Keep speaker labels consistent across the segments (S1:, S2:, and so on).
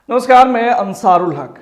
S1: नमस्कार, मैं अंसारुल हक।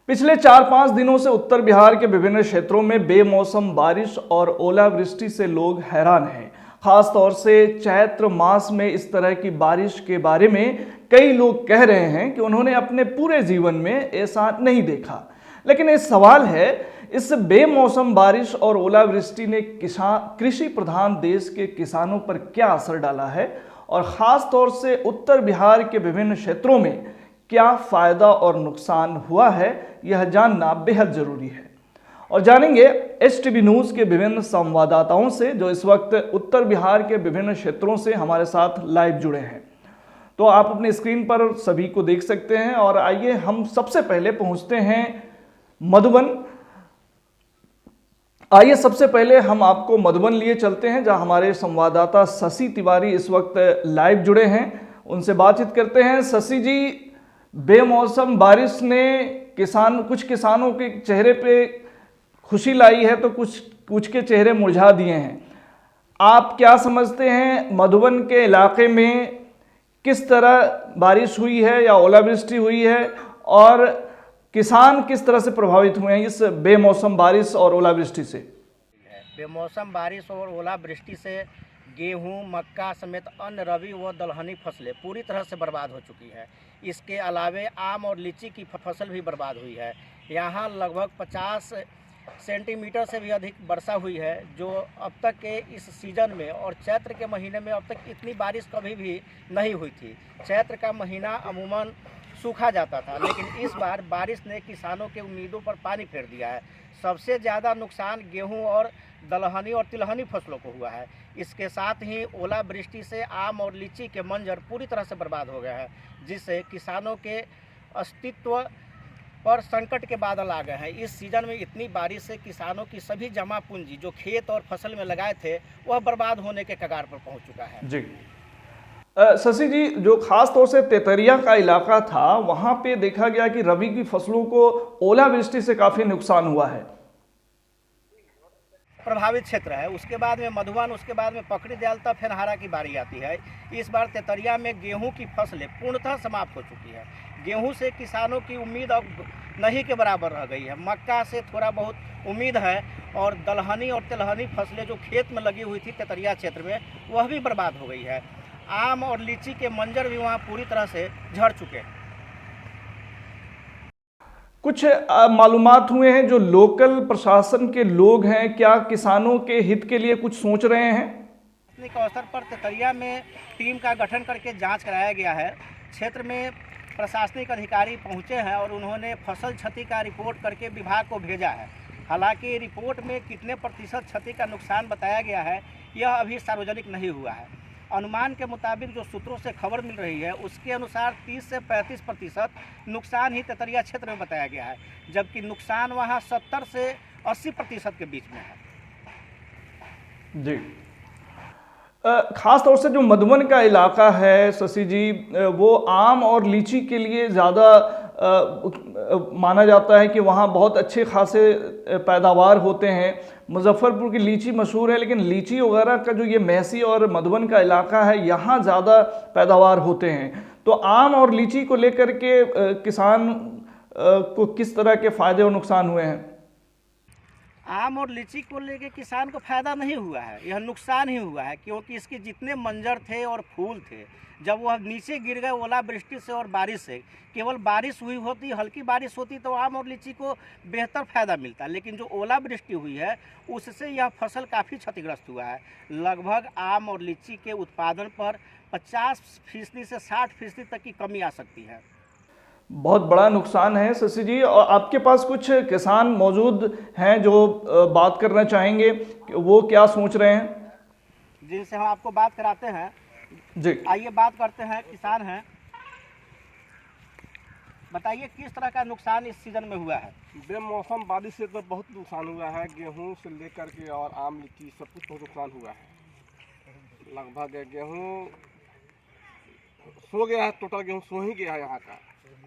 S1: पिछले 4-5 दिनों से उत्तर बिहार के विभिन्न क्षेत्रों में बेमौसम बारिश और ओलावृष्टि से लोग हैरान हैं। खास तौर से चैत्र मास में इस तरह की बारिश के बारे में कई लोग कह रहे हैं कि उन्होंने अपने पूरे जीवन में ऐसा नहीं देखा। लेकिन एक सवाल है, इस बेमौसम बारिश और ओलावृष्टि ने कृषि प्रधान देश के किसानों पर क्या असर डाला है और ख़ास तौर से उत्तर बिहार के विभिन्न क्षेत्रों में क्या फायदा और नुकसान हुआ है, यह जानना बेहद जरूरी है। और जानेंगे एसटीवी न्यूज़ के विभिन्न संवाददाताओं से जो इस वक्त उत्तर बिहार के विभिन्न क्षेत्रों से हमारे साथ लाइव जुड़े हैं। तो आप अपने स्क्रीन पर सभी को देख सकते हैं। और आइए हम सबसे पहले पहुंचते हैं मधुबन। आइए सबसे पहले हम आपको मधुबन लिए चलते हैं, जहां हमारे संवाददाता शशि तिवारी इस वक्त लाइव जुड़े हैं। उनसे बातचीत करते हैं। शशि जी, बेमौसम बारिश ने कुछ किसानों के चेहरे पे खुशी लाई है तो कुछ के चेहरे मुरझा दिए हैं। आप क्या समझते हैं, मधुबन के इलाके में किस तरह बारिश हुई है या ओलावृष्टि हुई है और किसान किस तरह से प्रभावित हुए हैं इस बेमौसम बारिश और ओलावृष्टि से?
S2: बेमौसम बारिश और ओलावृष्टि से गेहूं, मक्का समेत अन्य रबी व दलहनी फसलें पूरी तरह से बर्बाद हो चुकी है। इसके अलावे आम और लीची की फसल भी बर्बाद हुई है। यहाँ लगभग 50 सेंटीमीटर से भी अधिक वर्षा हुई है, जो अब तक के इस सीज़न में और चैत्र के महीने में अब तक इतनी बारिश कभी भी नहीं हुई थी। चैत्र का महीना अमूमन सूखा जाता था, लेकिन इस बार बारिश ने किसानों के उम्मीदों पर पानी फेर दिया है। सबसे ज़्यादा नुकसान गेहूं और दलहनी और तिलहनी फसलों को हुआ है। इसके साथ ही ओलावृष्टि से आम और लीची के मंजर पूरी तरह से बर्बाद हो गया है, जिससे किसानों के अस्तित्व पर संकट के बादल आ गए हैं। इस सीज़न में इतनी बारिश से किसानों की सभी जमा पूंजी जो खेत और फसल में लगाए थे, वह बर्बाद होने के कगार पर पहुंच चुका है।
S1: जी शशि जी, जो खास तौर से तेतरिया का इलाका था, वहां पे देखा गया कि रबी की फसलों को ओलावृष्टि से काफी नुकसान हुआ है।
S2: प्रभावित क्षेत्र है। उसके बाद में मधुबन, उसके बाद में पकड़ी दयाल, तब फेनहारा की बारी आती है। इस बार तेतरिया में गेहूं की फसलें पूर्णतः समाप्त हो चुकी है। गेहूं से किसानों की उम्मीद अब नहीं के बराबर रह गई है। मक्का से थोड़ा बहुत उम्मीद है और दलहनी और तिलहनी फसलें जो खेत में लगी हुई थी तेतरिया क्षेत्र में, वह भी बर्बाद हो गई है। आम और लीची के मंजर भी वहाँ पूरी तरह से झड़ चुके हैं।
S1: कुछ मालूमात हुए हैं जो लोकल प्रशासन के लोग हैं, क्या किसानों के हित के लिए कुछ सोच रहे हैं?
S2: के अवसर पर तेतरिया में टीम का गठन करके जांच कराया गया है। क्षेत्र में प्रशासनिक अधिकारी पहुंचे हैं और उन्होंने फसल क्षति का रिपोर्ट करके विभाग को भेजा है। हालांकि रिपोर्ट में कितने प्रतिशत क्षति का नुकसान बताया गया है, यह अभी सार्वजनिक नहीं हुआ है। अनुमान के मुताबिक जो सूत्रों से खबर मिल रही है, उसके अनुसार 30 से 35% नुकसान ही तेतरिया क्षेत्र में बताया गया है, जबकि नुकसान वहां 70 से 80% के बीच में है।
S1: जी, खास तौर से जो मधुबन का इलाका है शशि जी, वो आम और लीची के लिए ज़्यादा माना जाता है कि वहाँ बहुत अच्छे खासे पैदावार होते हैं। मुजफ्फरपुर की लीची मशहूर है, लेकिन लीची वगैरह का जो ये महसी और मधुबन का इलाका है, यहाँ ज़्यादा पैदावार होते हैं। तो आम और लीची को लेकर के किसान को किस तरह के फ़ायदे और नुकसान हुए हैं?
S2: आम और लीची को लेके किसान को फायदा नहीं हुआ है, यह नुकसान ही हुआ है, क्योंकि इसके जितने मंजर थे और फूल थे, जब वह नीचे गिर गए ओलावृष्टि से और बारिश से, केवल बारिश हुई होती, हल्की बारिश होती तो आम और लीची को बेहतर फायदा मिलता, लेकिन जो ओलावृष्टि हुई है उससे यह फसल काफ़ी क्षतिग्रस्त हुआ है। लगभग आम और लीची के उत्पादन पर 50% से 60% तक की कमी आ सकती है।
S1: बहुत बड़ा नुकसान है शशि जी। और आपके पास कुछ किसान मौजूद हैं जो बात करना चाहेंगे, वो क्या सोच रहे हैं,
S2: जिनसे हम आपको बात कराते हैं।
S1: जी
S2: आइए बात करते हैं, किसान हैं, बताइए किस तरह का नुकसान इस सीजन में हुआ है?
S3: बेमौसम बारिश से तो बहुत नुकसान हुआ है। गेहूं से लेकर के और आम लीची सब कुछ बहुत नुकसान हुआ है। लगभग गेहूं सो गया है, टोटल गेहूं सो ही गया है यहाँ का।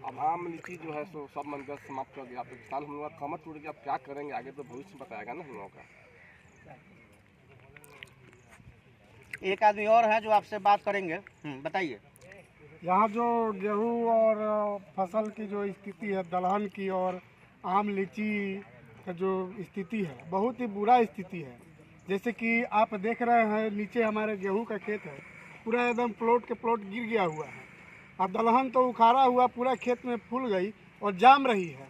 S3: अब आम लीची जो है सो सब मंजर समाप्त कर गया। तो किसान हम लोग कमर टूट गया। अब क्या करेंगे आगे तो भविष्य बताएगा ना हम लोगों का।
S2: एक आदमी और है जो आपसे बात करेंगे, बताइए।
S4: यहाँ जो गेहूँ और फसल की जो स्थिति है, दलहन की और आम लीची का जो स्थिति है, बहुत ही बुरा स्थिति है। जैसे कि आप देख रहे हैं, नीचे हमारे गेहूं का खेत है, पूरा एकदम प्लॉट के प्लॉट गिर गया हुआ है। अब दलहन तो उखाड़ा हुआ पूरा खेत में फूल गई और जाम रही है।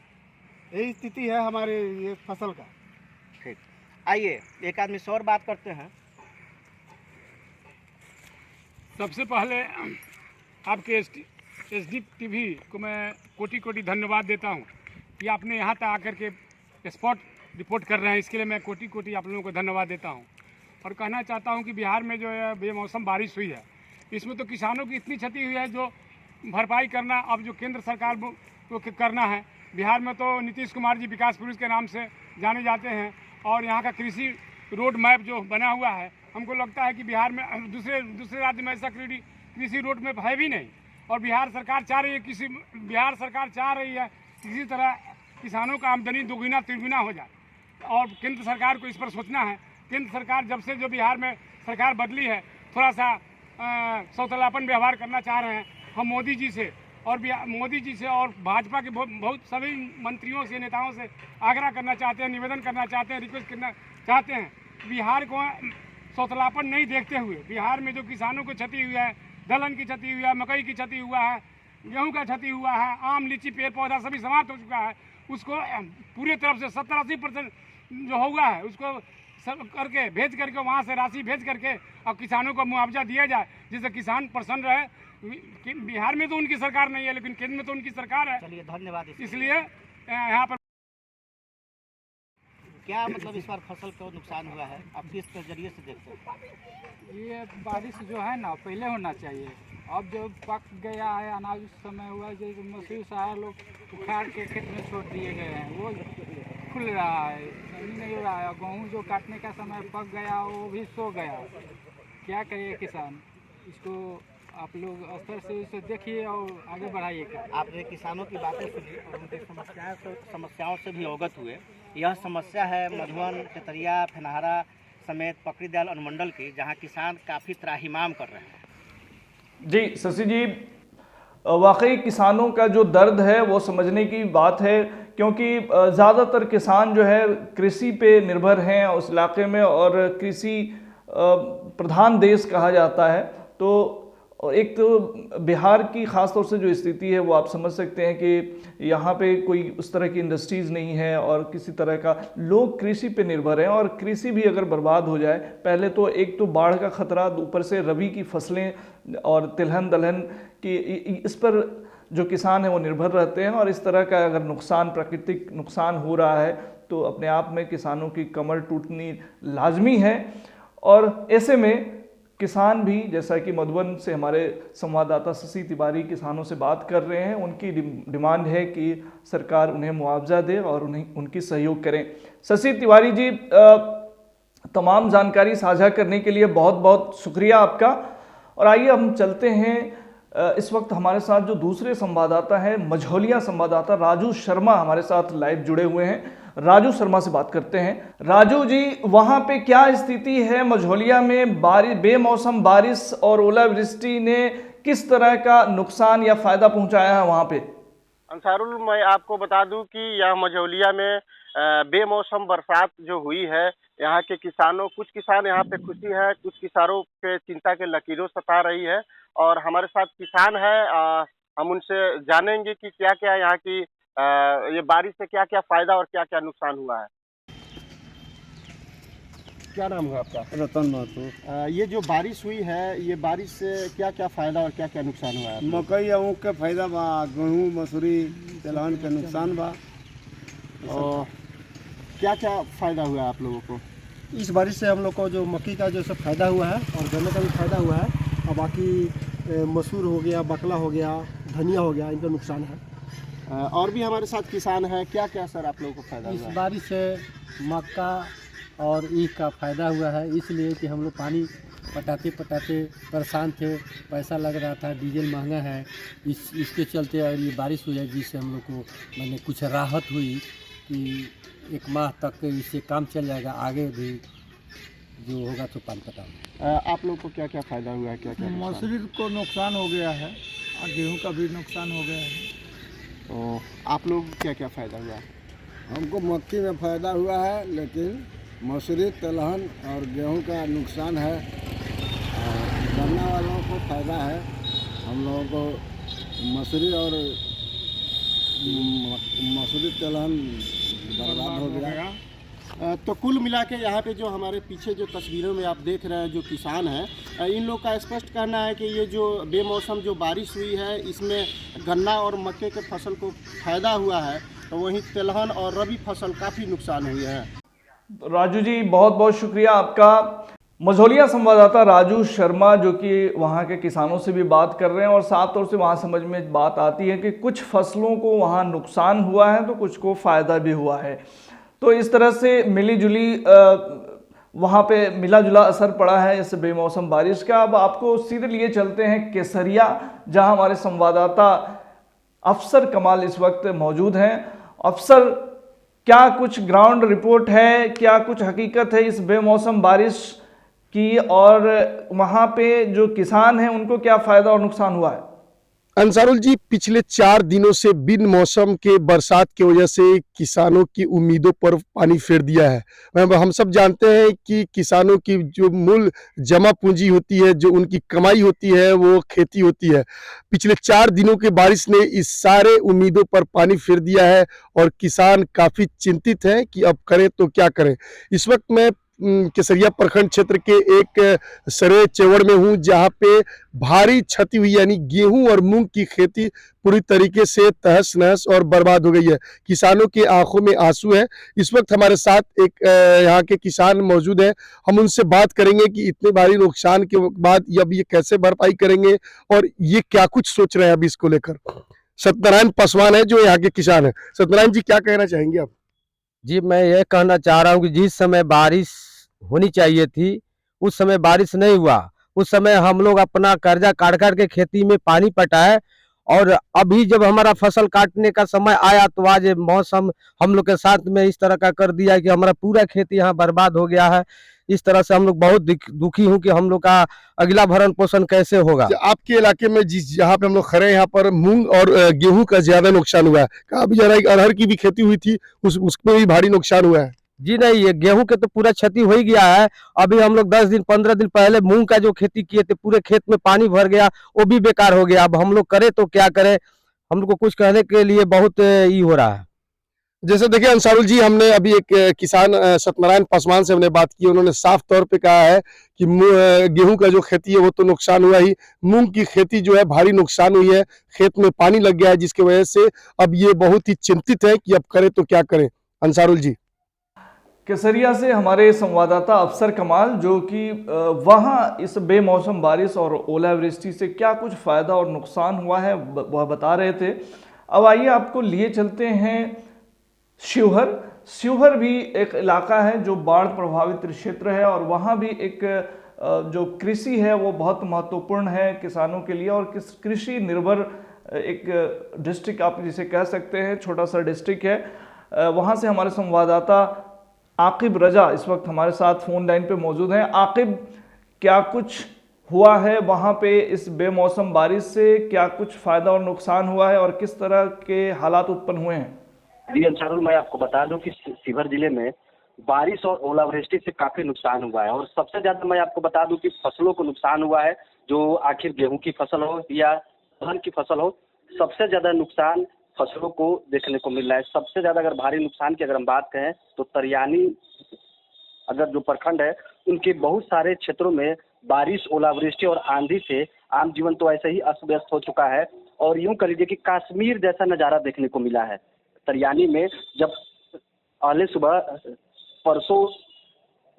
S4: यही स्थिति है हमारे ये फसल का।
S2: ठीक, आइए एक आदमी से और बात करते हैं।
S5: सबसे पहले आपके एसडी टीवी को मैं कोटि कोटि धन्यवाद देता हूं कि आपने यहां तक आकर के स्पॉट रिपोर्ट कर रहे हैं। इसके लिए मैं कोटि कोटि आप लोगों को धन्यवाद देता हूं। और कहना चाहता हूं कि बिहार में जो है बेमौसम बारिश हुई है, इसमें तो किसानों की इतनी क्षति हुई है जो भरपाई करना अब जो केंद्र सरकार को करना है। बिहार में तो नीतीश कुमार जी विकास पुरुष के नाम से जाने जाते हैं और यहाँ का कृषि रोड मैप जो बना हुआ है, हमको लगता है कि बिहार में दूसरे राज्य में ऐसा कृषि रोड मैप है भी नहीं। और बिहार सरकार चाह रही है किसी तरह किसानों का आमदनी दोगुना तिगुना हो जाए और केंद्र सरकार को इस पर सोचना है। केंद्र सरकार जब से जो बिहार में सरकार बदली है, थोड़ा सा सौतलापन व्यवहार करना चाह रहे हैं। हम मोदी जी से और भाजपा के बहुत सभी मंत्रियों से, नेताओं से आग्रह करना चाहते हैं, निवेदन करना चाहते हैं, रिक्वेस्ट करना चाहते हैं। बिहार को सौतलापन नहीं देखते हुए, बिहार में जो किसानों को क्षति हुई है, दलहन की क्षति हुई है, मकई की क्षति हुआ है, गेहूं का क्षति हुआ है, आम लीची पेड़ पौधा सभी समाप्त हो चुका है, उसको पूरी तरफ से 70-80% जो हुआ है उसको सब करके भेज करके वहाँ से राशि भेज करके और किसानों को मुआवजा दिया जाए, जिससे किसान प्रसन्न रहे। बिहार में तो उनकी सरकार नहीं है, लेकिन केंद्र में तो उनकी सरकार है।
S2: चलिए धन्यवाद।
S5: इसलिए यहाँ पर
S2: क्या मतलब इस बार फसल को नुकसान हुआ है, आप किस नजरिए से देखते हैं?
S6: ये बारिश जो है ना पहले होना चाहिए। अब जो पक गया है अनाज उस समय हुआ है, जैसे मसूर सारा लोग उखाड़ के खेत में छोड़ दिए गए हैं, वो खुल रहा है, नहीं हो रहा है। गेहूँ जो काटने का समय पक गया वो भी सो गया। क्या करिए किसान, इसको आप लोग स्तर से इसे देखिए और आगे बढ़ाइएगा।
S2: आपने किसानों की बातें सुनी और उनकी समस्याओं से भी अवगत हुए। यह समस्या है मधुबन, तेतरिया, फेनहारा समेत पकड़ी दयाल अनुमंडल की, जहां किसान काफ़ी त्राहिमाम कर रहे हैं।
S1: जी शशि जी, वाकई किसानों का जो दर्द है वो समझने की बात है, क्योंकि ज़्यादातर किसान जो है कृषि पे निर्भर हैं उस इलाके में और कृषि प्रधान देश कहा जाता है। तो एक तो बिहार की ख़ास तौर से जो स्थिति है वो आप समझ सकते हैं कि यहाँ पे कोई उस तरह की इंडस्ट्रीज़ नहीं है और किसी तरह का लोग कृषि पे निर्भर हैं। और कृषि भी अगर बर्बाद हो जाए, पहले तो एक तो बाढ़ का खतरा, ऊपर से रबी की फसलें और तिलहन दलहन की, इस पर जो किसान है वो निर्भर रहते हैं। और इस तरह का अगर नुकसान, प्राकृतिक नुकसान हो रहा है तो अपने आप में किसानों की कमर टूटनी लाजमी है। और ऐसे में किसान भी, जैसा कि मधुबन से हमारे संवाददाता शशि तिवारी किसानों से बात कर रहे हैं, उनकी डिमांड है कि सरकार उन्हें मुआवजा दे और उन्हें उनकी सहयोग करें। शशि तिवारी जी, तमाम जानकारी साझा करने के लिए बहुत बहुत शुक्रिया आपका। और आइए हम चलते हैं, इस वक्त हमारे साथ जो दूसरे संवाददाता हैं, मझौलिया संवाददाता राजू शर्मा हमारे साथ लाइव जुड़े हुए हैं। राजू शर्मा से बात करते हैं। राजू जी, वहां पे क्या स्थिति है मझौलिया में? बेमौसम बारिश और ओलावृष्टि ने किस तरह का नुकसान या फायदा पहुंचाया है वहां पे?
S7: अंसारुल, मैं आपको बता दूं कि यह मझौलिया में बेमौसम बरसात जो हुई है, यहाँ के किसानों, कुछ किसान यहाँ पे खुशी है, कुछ किसानों के चिंता के लकीरों सता रही है। और हमारे साथ किसान है, हम उनसे जानेंगे कि क्या क्या यहाँ की ये बारिश से क्या क्या फायदा और क्या क्या नुकसान हुआ है।
S3: क्या नाम है आपका?
S8: रतन महतो।
S3: ये जो बारिश हुई है, ये बारिश से क्या क्या फायदा और क्या क्या नुकसान हुआ है?
S8: मकई ऊख के फायदा बा, गेहूँ मसूरी तिलहन के नुकसान बा।
S3: और क्या क्या फायदा हुआ है आप लोगों को?
S4: इस बारिश से हम लोग को जो मक्की का जो सब फायदा हुआ है और गन्ने का भी फायदा हुआ है, और बाकी मसूर हो गया, बकला हो गया, धनिया हो गया, इनका नुकसान है।
S3: और भी हमारे साथ किसान है, क्या क्या सर आप लोगों को फायदा
S9: इस
S3: हुआ है?
S9: बारिश से मक्का और ईख का फायदा हुआ है, इसलिए कि हम लोग पानी पटाते पटाते परेशान थे, पैसा लग रहा था, डीजल महंगा है, इसके चलते और ये बारिश हुई है, जिससे हम लोग को मैंने कुछ राहत हुई कि 1 माह तक इससे काम चल जाएगा, आगे भी जो होगा तो पानी पटाऊंगा।
S3: आप लोग को क्या क्या फायदा हुआ है, क्या क्या नुकसान?
S4: मसूरी को नुकसान हो गया है
S6: और गेहूं का भी नुकसान हो गया है।
S3: तो आप लोग क्या क्या फ़ायदा हुआ है?
S8: हमको मक्की में फ़ायदा हुआ है, लेकिन मसूरी, तिलहन और गेहूं का नुकसान है। और गन्ना वालों को फ़ायदा है। हम लोगों को मसूरी और मसूरी तिलहन बर्बाद हो गया।
S3: तो कुल मिला के यहाँ पे जो हमारे पीछे जो तस्वीरों में आप देख रहे हैं जो किसान हैं, इन लोग का स्पष्ट कहना है कि ये जो बेमौसम जो बारिश हुई है इसमें गन्ना और मक्के के फसल को फ़ायदा हुआ है, तो वहीं तिलहन और रबी फसल काफ़ी नुकसान हुई है।
S1: राजू जी, बहुत बहुत शुक्रिया आपका। मझौलिया संवाददाता राजू शर्मा जो कि वहाँ के किसानों से भी बात कर रहे हैं और साफ तौर से वहाँ समझ में बात आती है कि कुछ फसलों को वहाँ नुकसान हुआ है तो कुछ को फ़ायदा भी हुआ है। तो इस तरह से मिली जुली वहाँ पे मिला जुला असर पड़ा है इस बेमौसम बारिश का। अब आपको सीधे लिए चलते हैं केसरिया, जहाँ हमारे संवाददाता अफसर कमाल इस वक्त मौजूद हैं। अफसर, क्या कुछ ग्राउंड रिपोर्ट है, क्या कुछ हकीकत है इस बेमौसम बारिश की, और वहाँ पे जो किसान हैं उनको क्या फ़ायदा और नुकसान हुआ है?
S10: अंसारुल जी, पिछले 4 दिनों से बिन मौसम के बरसात की वजह से किसानों की उम्मीदों पर पानी फेर दिया है। हम सब जानते हैं कि किसानों की जो मूल जमा पूंजी होती है, जो उनकी कमाई होती है, वो खेती होती है। पिछले 4 दिनों की बारिश ने इस सारे उम्मीदों पर पानी फेर दिया है और किसान काफ़ी चिंतित हैं कि अब करें तो क्या करें। इस वक्त मैं केसरिया प्रखंड क्षेत्र के एक सरे चेवड़ में हूँ, जहाँ पे भारी क्षति हुई, यानी गेहूं और मूंग की खेती पूरी तरीके से तहस नहस और बर्बाद हो गई है। किसानों के आंखों में आंसू है। इस वक्त हमारे साथ एक यहाँ के किसान मौजूद हैं। हम उनसे बात करेंगे कि इतने भारी नुकसान के बाद अब ये कैसे भरपाई करेंगे और ये क्या कुछ सोच रहे हैं अभी इसको लेकर। सत्यनारायण पासवान है जो यहाँ के किसान है। सत्यनारायण जी, क्या कहना चाहेंगे आप?
S9: जी, मैं ये कहना चाह रहा हूँ कि जिस समय बारिश होनी चाहिए थी उस समय बारिश नहीं हुआ। उस समय हम लोग अपना कर्जा काट कर के खेती में पानी पटाए, और अभी जब हमारा फसल काटने का समय आया तो आज मौसम हम लोग के साथ में इस तरह का कर दिया कि हमारा पूरा खेती यहाँ बर्बाद हो गया है। इस तरह से हम लोग बहुत दुखी हूँ कि हम लोग का अगला भरण पोषण कैसे होगा।
S10: आपके इलाके में जिस जहाँ पे हम लोग खड़े हैं, यहाँ पर मूंग और गेहूं का ज्यादा नुकसान हुआ है। कहा भी जा रहा है कि अरहर की भी खेती हुई थी, उसमें भी भारी नुकसान हुआ है।
S9: जी नहीं, ये गेहूं के तो पूरा क्षति हो ही गया है। अभी हम लोग 10 दिन 15 दिन पहले मूंग का जो खेती किए थे, पूरे खेत में पानी भर गया, वो भी बेकार हो गया। अब हम लोग करें तो क्या करें, हम लोग को कुछ कहने के लिए बहुत ये हो रहा है।
S10: जैसे देखिए अंसारुल जी, हमने अभी एक किसान सत्यनारायण पासवान से हमने बात की। उन्होंने साफ तौर पे कहा है कि गेहूं का जो खेती है वो तो नुकसान हुआ ही, मूंग की खेती जो है भारी नुकसान हुई है, खेत में पानी लग गया है, जिसकी वजह से अब ये बहुत ही चिंतित है कि अब करें तो क्या करें। अंसारुल जी,
S1: केसरिया से हमारे संवाददाता अफसर कमाल, जो कि वहाँ इस बेमौसम बारिश और ओलावृष्टि से क्या कुछ फ़ायदा और नुकसान हुआ है वह बता रहे थे। अब आइए आपको लिए चलते हैं शिवहर। शिवहर भी एक इलाका है जो बाढ़ प्रभावित क्षेत्र है और वहाँ भी एक जो कृषि है वो बहुत महत्वपूर्ण है किसानों के लिए, और कृषि निर्भर एक डिस्ट्रिक्ट आप जिसे कह सकते हैं, छोटा सा डिस्ट्रिक्ट है। वहाँ से हमारे संवाददाता आकिब रजा इस वक्त हमारे साथ फ़ोन लाइन पे मौजूद हैं। आकिब, क्या कुछ हुआ है वहाँ पे इस बेमौसम बारिश से, क्या कुछ फ़ायदा और नुकसान हुआ है और किस तरह के हालात उत्पन्न हुए हैं?
S11: जी अंसारुल, मैं आपको बता दूं कि शिवहर जिले में बारिश और ओलावृष्टि से काफी नुकसान हुआ है, और सबसे ज्यादा मैं आपको बता दूं कि फसलों को नुकसान हुआ है। जो आखिर गेहूं की फसल हो या धान की फसल हो, सबसे ज्यादा नुकसान फसलों को देखने को मिल रहा है। सबसे ज्यादा अगर भारी नुकसान की अगर हम बात करें तो तरियानी अगर जो प्रखंड है उनके बहुत सारे क्षेत्रों में बारिश, ओलावृष्टि और आंधी से आम जीवन तो ऐसे ही अस्त व्यस्त हो चुका है, और यूं कह लीजिए कि कश्मीर जैसा नजारा देखने को मिला है। तरियानी में जब पहले सुबह परसों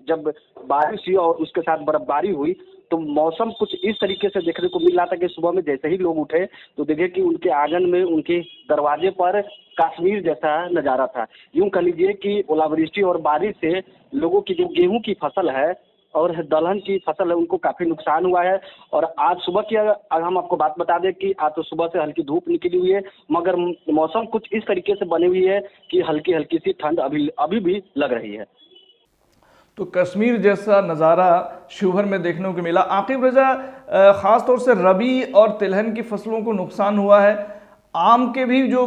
S11: जब बारिश हुई और उसके साथ बर्फबारी हुई तो मौसम कुछ इस तरीके से देखने को मिल रहा था कि सुबह में जैसे ही लोग उठे तो देखे कि उनके आंगन में, उनके दरवाजे पर कश्मीर जैसा नज़ारा था। यूं कह लीजिए कि ओलावृष्टि और बारिश से लोगों की जो गेहूं की फसल है और दलहन की फसल है उनको काफ़ी नुकसान हुआ है। और आज सुबह की अगर हम आपको बात बता दें कि आज तो सुबह से हल्की धूप निकली हुई है, मगर मौसम कुछ इस तरीके से बनी हुई है कि हल्की हल्की सी ठंड अभी भी लग रही है।
S1: तो कश्मीर जैसा नज़ारा शिवहर में देखने को मिला। आकिब रजा, ख़ास तौर से रबी और तिलहन की फसलों को नुकसान हुआ है। आम के भी जो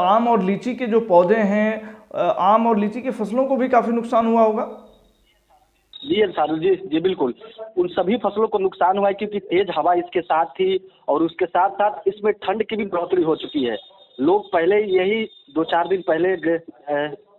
S1: आम और लीची के जो पौधे हैं, आम और लीची की फसलों को भी काफ़ी नुकसान हुआ होगा।
S11: जी अंसारुल जी बिल्कुल, उन सभी फसलों को नुकसान हुआ है क्योंकि तेज हवा इसके साथ थी और उसके साथ साथ इसमें ठंड की भी बढ़ोतरी हो चुकी है। लोग पहले यही 2-4 दिन पहले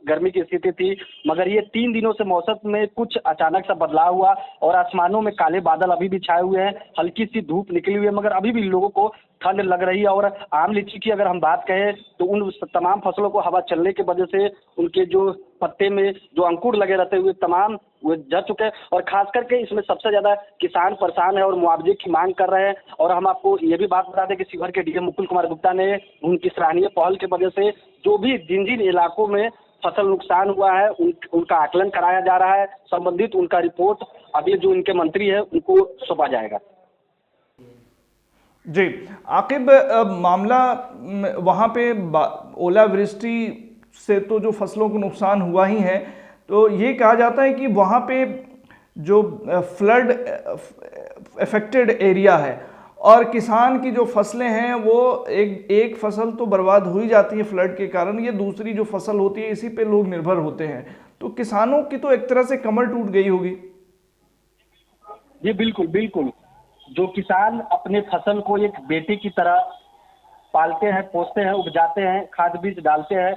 S11: गर्मी की स्थिति थी, मगर ये 3 दिनों से मौसम में कुछ अचानक सा बदलाव हुआ और आसमानों में काले बादल अभी भी छाए हुए हैं, हल्की सी धूप निकली हुई है, मगर अभी भी लोगों को ठंड लग रही है। और आम लीची की अगर हम बात कहें तो उन तमाम फसलों को हवा चलने की वजह से उनके जो पत्ते में जो अंकुर लगे रहते हुए तमाम वो झड़ चुके हैं और खास करके इसमें सबसे ज्यादा किसान परेशान है और मुआवजे की मांग कर रहे हैं। और हम आपको ये भी बात बता दें कि शिवहर के डीएम मुकुल कुमार गुप्ता ने उनकी सराहनीय पहल की वजह से जो भी जिन इलाकों में फसल नुकसान हुआ है उनका आकलन कराया जा रहा है। संबंधित उनका रिपोर्ट अगले जो इनके मंत्री है उनको सौंपा जाएगा।
S1: जी आकिब, मामला वहाँ पे ओलावृष्टि से तो जो फसलों को नुकसान हुआ ही है, तो ये कहा जाता है कि वहाँ पे जो फ्लड अफेक्टेड एरिया है और किसान की जो फसलें हैं वो एक फसल तो बर्बाद हुई जाती है फ्लड के कारण, ये दूसरी जो फसल होती है इसी पे लोग निर्भर होते हैं, तो किसानों की तो एक तरह से कमर टूट गई होगी।
S11: जी बिल्कुल बिल्कुल, जो किसान अपने फसल को एक बेटे की तरह पालते हैं, पोसते हैं, उपजाते हैं, खाद बीज डालते हैं,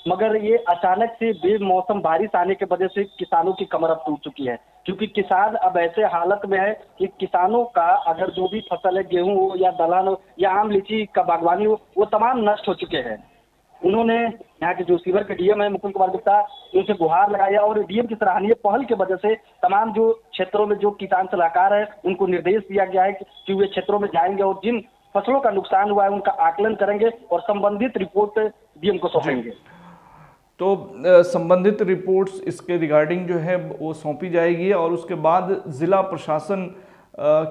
S11: मगर ये अचानक से बेमौसम बारिश आने की वजह से किसानों की कमर अब टूट चुकी है। क्योंकि किसान अब ऐसे हालत में है कि किसानों का अगर जो भी फसल है, गेहूं हो या दलहन हो या आम लीची का बागवानी हो, वो तमाम नष्ट हो चुके हैं। उन्होंने यहाँ के जो शिवहर के डीएम है मुकुल कुमार गुप्ता, उनसे गुहार लगाया और डीएम की सराहनीय पहल की वजह से तमाम जो क्षेत्रों में जो किसान सलाहकार है उनको निर्देश दिया गया है कि वे क्षेत्रों में जाएंगे और जिन फसलों का नुकसान हुआ है उनका आकलन करेंगे और संबंधित रिपोर्ट डीएम को सौंपेंगे।
S1: तो संबंधित रिपोर्ट्स इसके रिगार्डिंग जो है वो सौंपी जाएगी और उसके बाद ज़िला प्रशासन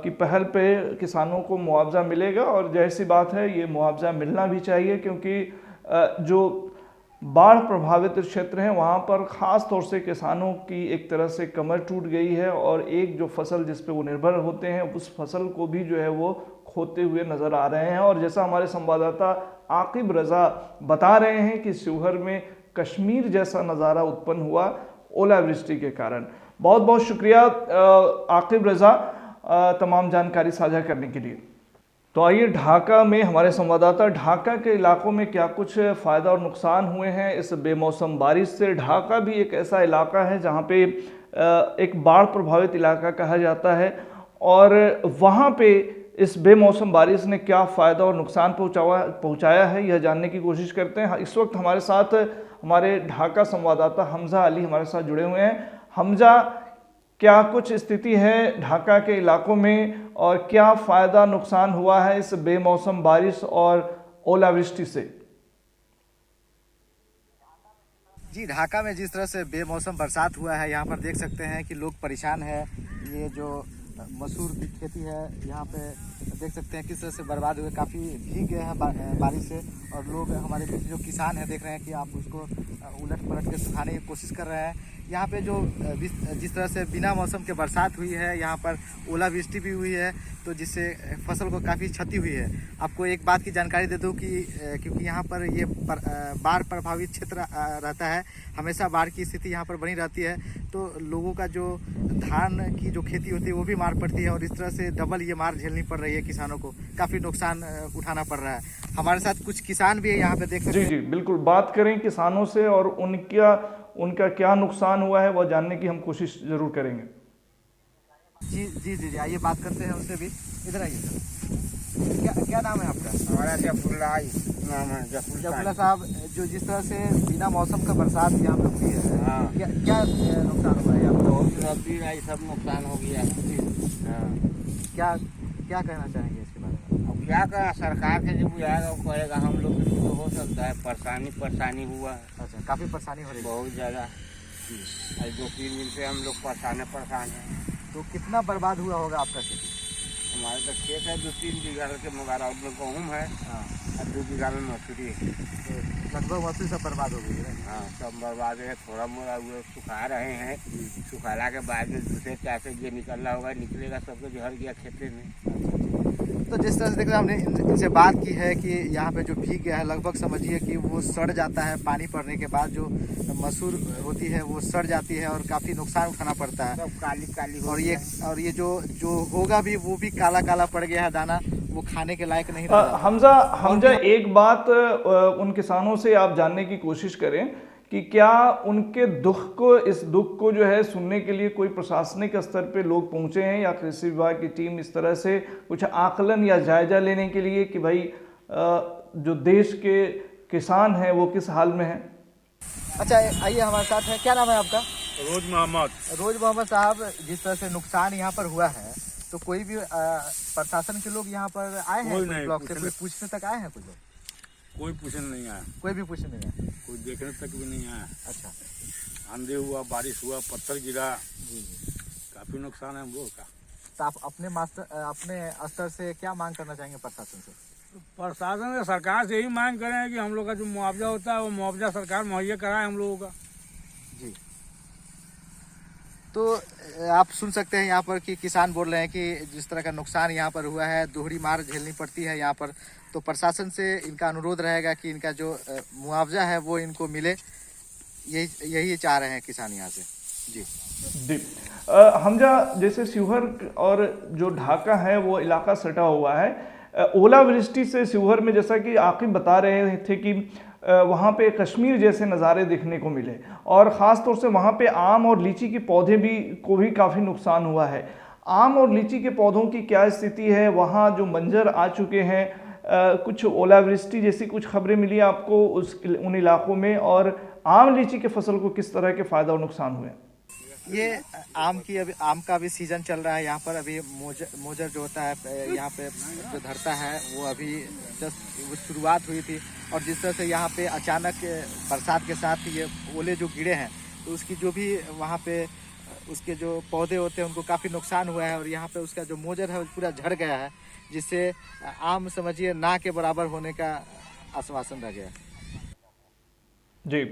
S1: की पहल पे किसानों को मुआवजा मिलेगा। और जैसी बात है ये मुआवजा मिलना भी चाहिए, क्योंकि जो बाढ़ प्रभावित क्षेत्र हैं वहाँ पर ख़ास तौर से किसानों की एक तरह से कमर टूट गई है और एक जो फसल जिस पे वो निर्भर होते हैं उस फसल को भी जो है वो खोते हुए नज़र आ रहे हैं। और जैसा हमारे संवाददाता आकिब रजा बता रहे हैं कि शिवहर में कश्मीर जैसा नज़ारा उत्पन्न हुआ ओलावृष्टि के कारण। बहुत बहुत शुक्रिया आकिब रजा तमाम जानकारी साझा करने के लिए। तो आइए ढाका में हमारे संवाददाता ढाका के इलाकों में क्या कुछ फ़ायदा और नुकसान हुए हैं इस बेमौसम बारिश से। ढाका भी एक ऐसा इलाका है जहाँ पे एक बाढ़ प्रभावित इलाका कहा जाता है और वहाँ पे इस बेमौसम बारिश ने क्या फ़ायदा और नुकसान पहुँचाया है यह जानने की कोशिश करते हैं। इस वक्त हमारे साथ हमारे ढाका संवाददाता हमजा अली हमारे साथ जुड़े हुए हैं। हमजा, क्या कुछ स्थिति है ढाका के इलाकों में और क्या फ़ायदा नुकसान हुआ है इस बेमौसम बारिश और ओलावृष्टि से?
S12: जी, ढाका में जिस तरह से बेमौसम बरसात हुआ है यहाँ पर देख सकते हैं कि लोग परेशान हैं। ये जो मसूर की खेती है यहाँ पे देख सकते हैं किस तरह से बर्बाद हुए, काफ़ी भीग गए हैं बारिश से और लोग हमारे बीच जो किसान हैं देख रहे हैं कि आप उसको उलट पलट के सुखाने की कोशिश कर रहे हैं। यहाँ पे जो जिस तरह से बिना मौसम के बरसात हुई है यहाँ पर ओलावृष्टि भी हुई है तो जिससे फसल को काफ़ी क्षति हुई है। आपको एक बात की जानकारी दे दूँ कि क्योंकि यहाँ पर ये बाढ़ प्रभावित क्षेत्र रहता है, हमेशा बाढ़ की स्थिति यहाँ पर बनी रहती है, तो लोगों का जो धान की जो खेती होती है वो भी मार पड़ती है और इस तरह से डबल ये मार झेलनी पड़ रही है किसानों को, काफ़ी नुकसान उठाना पड़ रहा है। हमारे साथ कुछ किसान भी है यहाँ पे देख सकते हैं।
S1: जी बिल्कुल, बात करें किसानों से और उनका क्या नुकसान हुआ है वह जानने की हम कोशिश जरूर करेंगे।
S12: जी जी जी जी आइए बात करते हैं उनसे भी। इधर आइए सर, क्या नाम है आपका?
S13: हमारा जफरुल्ला नाम है।
S12: जफरुल्ला साहब, जो जिस तरह से बिना मौसम का बरसात यहाँ पे हुई है,
S13: हाँ।
S12: क्या नुकसान हुआ है यहाँ पे?
S13: रबी राई सब नुकसान हो गया। हाँ।
S12: क्या कहना चाहेंगे इसके बारे में?
S13: अब क्या करें, सरकार के जो बुलाएगा वो करेगा, हम लोग तो हो सकता है परेशानी हुआ।
S12: अच्छा, काफ़ी परेशानी हो रही है?
S13: बहुत ज़्यादा। 2-3 दिन से हम लोग परेशान हैं।
S12: तो कितना बर्बाद हुआ होगा आपका खेती?
S13: हमारे तो खेत है 2-3 बीघा के मगर में गेहूँ है और 2 बीघा में मसूरी है।
S12: तो लगभग मसूरी सब बर्बाद हो गई है।
S13: हाँ सब बर्बाद है, थोड़ा मोड़ा हुआ सुखा रहे हैं, सुखाला के बाद में दूसरे चासे जो निकलना होगा निकलेगा, सबको झड़ गया खेते में।
S12: तो जिस तरह से देख रहे हैं हमने इनसे बात की है कि यहाँ पे जो भीग गया है लगभग समझिए कि वो सड़ जाता है, पानी पड़ने के बाद जो मसूर होती है वो सड़ जाती है और काफ़ी नुकसान उठाना पड़ता है।
S13: सब काली काली
S12: और ये जो होगा भी वो भी काला काला पड़ गया है, दाना वो खाने के लायक नहीं रहा।
S1: हमजा एक बात उन किसानों से आप जानने की कोशिश करें कि क्या उनके इस दुख को जो है सुनने के लिए कोई प्रशासनिक स्तर पे लोग पहुंचे हैं या कृषि विभाग की टीम इस तरह से कुछ आकलन या जायजा लेने के लिए कि भाई जो देश के किसान हैं वो किस हाल में हैं?
S12: अच्छा आइए हमारे साथ है, क्या नाम है आपका?
S5: रोज मोहम्मद।
S12: रोज मोहम्मद साहब, जिस तरह से नुकसान यहाँ पर हुआ है तो कोई भी प्रशासन के लोग यहाँ पर आए हैं? कोई ब्लॉक से कोई पूछने तक आए हैं? कुछ लोग
S5: कोई पूछने नहीं आया,
S12: कोई भी पूछने नहीं आया,
S5: कोई देखने तक भी नहीं आया।
S12: अच्छा,
S5: आंधी हुआ, बारिश हुआ, पत्थर गिरा, काफी नुकसान है हम लोग का।
S12: तो आप अपने स्तर से क्या मांग करना चाहेंगे प्रशासन से?
S5: प्रशासन से सरकार से यही मांग करें कि हम लोग का जो मुआवजा होता है वो मुआवजा सरकार मुहैया कराए हम लोगों का।
S12: जी, तो आप सुन सकते हैं यहाँ पर कि किसान बोल रहे हैं कि जिस तरह का नुकसान यहाँ पर हुआ है, दोहरी मार झेलनी पड़ती है यहाँ पर, तो प्रशासन से इनका अनुरोध रहेगा कि इनका जो मुआवजा है वो इनको मिले, यही चाह रहे हैं किसान यहाँ से। जी
S1: हमजा, जैसे शिवहर और जो ढाका है वो इलाका सटा हुआ है, ओलावृष्टि से शिवहर में जैसा कि आकिब बता रहे थे कि वहाँ पे कश्मीर जैसे नज़ारे देखने को मिले और ख़ास तौर से वहाँ पे आम और लीची के पौधे को भी काफ़ी नुकसान हुआ है। आम और लीची के पौधों की क्या स्थिति है, वहाँ जो मंजर आ चुके हैं, कुछ ओलावृष्टि जैसी कुछ खबरें मिली आपको उन इलाकों में, और आम लीची के फसल को किस तरह के फ़ायदा और नुकसान हुए?
S12: ये आम का भी सीजन चल रहा है यहाँ पर। अभी मोजर जो होता है यहाँ पे जो धरता है वो अभी जस्ट शुरुआत हुई थी, और जिस तरह से यहाँ पे अचानक बरसात के साथ ये ओले जो गिरे हैं तो उसकी जो भी वहाँ पे उसके जो पौधे होते हैं उनको काफ़ी नुकसान हुआ है, और यहाँ पे उसका जो मोजर है वो पूरा झड़ गया है, जिससे आम समझिए ना के बराबर होने का आश्वासन रह गया।
S1: जी,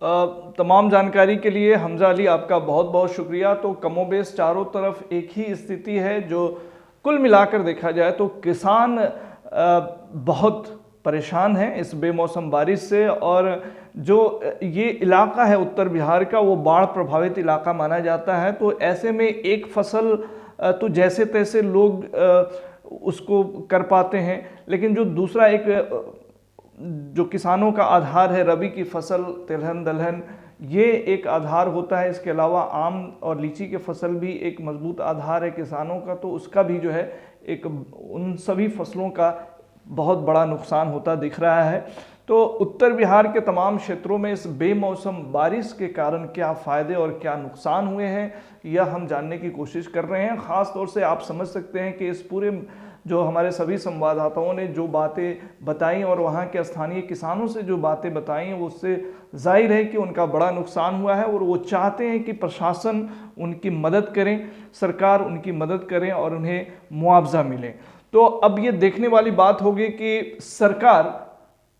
S1: तमाम जानकारी के लिए हमजा अली आपका बहुत बहुत शुक्रिया। तो कमोबेश चारों तरफ एक ही स्थिति है, जो कुल मिलाकर देखा जाए तो किसान बहुत परेशान हैं इस बेमौसम बारिश से, और जो ये इलाका है उत्तर बिहार का वो बाढ़ प्रभावित इलाका माना जाता है। तो ऐसे में एक फसल तो जैसे तैसे लोग उसको कर पाते हैं, लेकिन जो दूसरा एक जो किसानों का आधार है रबी की फसल, तिलहन दलहन, ये एक आधार होता है। इसके अलावा आम और लीची की फसल भी एक मजबूत आधार है किसानों का, तो उसका भी जो है एक उन सभी फसलों का बहुत बड़ा नुकसान होता दिख रहा है। तो उत्तर बिहार के तमाम क्षेत्रों में इस बेमौसम बारिश के कारण क्या फ़ायदे और क्या नुकसान हुए हैं यह हम जानने की कोशिश कर रहे हैं। ख़ास तौर से आप समझ सकते हैं कि इस पूरे जो हमारे सभी संवाददाताओं ने जो बातें बताई और वहाँ के स्थानीय किसानों से जो बातें बताई वो उससे जाहिर है कि उनका बड़ा नुकसान हुआ है, और वो चाहते हैं कि प्रशासन उनकी मदद करें, सरकार उनकी मदद करें और उन्हें मुआवजा मिले। तो अब ये देखने वाली बात होगी कि सरकार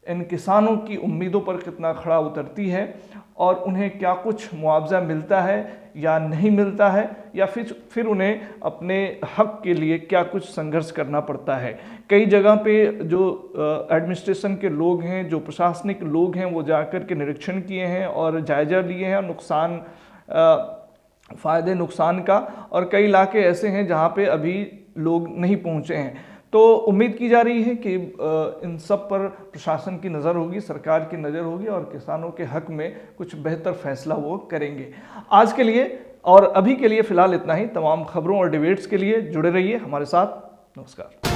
S1: इन किसानों की उम्मीदों पर कितना खड़ा उतरती है और उन्हें क्या कुछ मुआवजा मिलता है या नहीं मिलता है, या फिर उन्हें अपने हक के लिए क्या कुछ संघर्ष करना पड़ता है। कई जगह पे जो एडमिनिस्ट्रेशन के लोग हैं, जो प्रशासनिक लोग हैं, वो जाकर के निरीक्षण किए हैं और जायजा लिए हैं नुकसान फ़ायदे नुकसान का, और कई इलाके ऐसे हैं जहाँ पे अभी लोग नहीं पहुँचे हैं। तो उम्मीद की जा रही है कि इन सब पर प्रशासन की नज़र होगी, सरकार की नज़र होगी और किसानों के हक में कुछ बेहतर फैसला वो करेंगे। आज के लिए और अभी के लिए फ़िलहाल इतना ही। तमाम खबरों और डिबेट्स के लिए जुड़े रहिए हमारे साथ। नमस्कार।